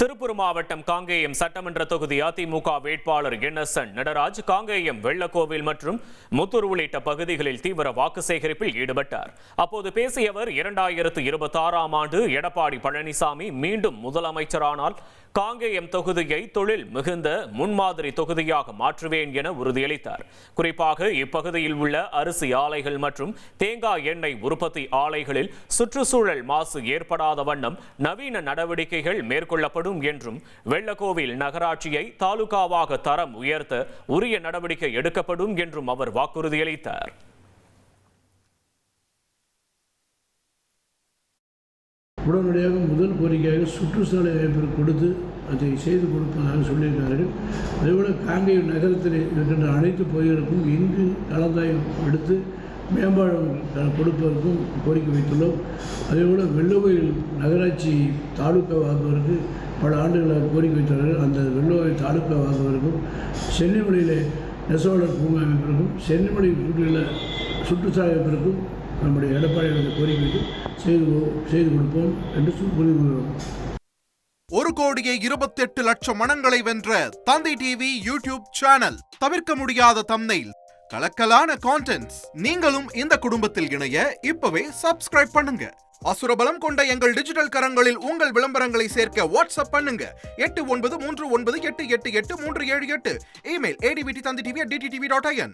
திருப்பூர் மாவட்டம் காங்கேயம் சட்டமன்ற தொகுதி அதிமுக வேட்பாளர் இன்னசென்ட் நடராஜ் காங்கேயம் வெள்ளக்கோவில் மற்றும் முத்தூர் உள்ளிட்ட பகுதிகளில் தீவிர வாக்கு சேகரிப்பில் ஈடுபட்டார். அப்போது பேசிய அவர் 2026ஆம் ஆண்டு எடப்பாடி பழனிசாமி மீண்டும் முதலமைச்சரானால் காங்கேயம் தொகுதியை தொழில் மிகுந்த முன்மாதிரி தொகுதியாக மாற்றுவேன் என உறுதியளித்தார். குறிப்பாக இப்பகுதியில் உள்ள அரிசி ஆலைகள் மற்றும் தேங்காய் எண்ணெய் உற்பத்தி ஆலைகளில் சுற்றுச்சூழல் மாசு ஏற்படாத வண்ணம் நவீன நடவடிக்கைகள் மேற்கொள்ளப்படும் என்றும் வெள்ளக்கோவில் நகராட்சியை தாலுகாவாக தரம் உயர்த்த உரிய நடவடிக்கை எடுக்கப்படும் என்றும் அவர் வாக்குறுதியளித்தார். உடனடியாக முதல் கோரிக்கையாக சுற்றுச்சூழல் அமைப்பிற்கு கொடுத்து அதை செய்து கொடுப்பதாக சொல்லியிருக்கிறார்கள். அதேபோல் காங்கேயம் நகரத்தில் இருக்கின்ற அனைத்து பகுதிகளுக்கும் இங்கு கலந்தாய்வு எடுத்து மேம்பாடு கொடுப்பதற்கும் கோரிக்கை வைத்துள்ளோம். அதேபோல் வெள்ளக்கோவில் நகராட்சி தாலுக்கா வாங்குவதற்கு பல ஆண்டுகளாக கோரிக்கை வைத்தார்கள். அந்த வெள்ளக்கோவில் தாலுக்கா வாங்குவதற்கும் சென்னிமலையில் நெசவாளர் பூங்கா அமைப்பிற்கும் சென்னிமலை சுற்றுச்சூழல் அமைப்பிற்கும் நம்முடைய எடப்பாடி கோரிக்கை வைத்து செய்து கொடுப்போம் என்று கூறியுள்ளோம். 1,28,00,000 மனங்களை வென்ற தந்தி டிவி யூடியூப் சேனல். தவிர்க்க முடியாத தம்ப்நெயில், கலக்கலான கான்டென்ட்ஸ். நீங்களும் இந்த குடும்பத்தில் இணைய இப்பவே சப்ஸ்கிரைப் பண்ணுங்க. அசுரபலம் கொண்ட எங்கள் டிஜிட்டல் கரங்களில் உங்கள் விளம்பரங்களை சேர்க்க வாட்ஸ்அப் பண்ணுங்க. 8939888838. Email advtthanditv@dttv.in.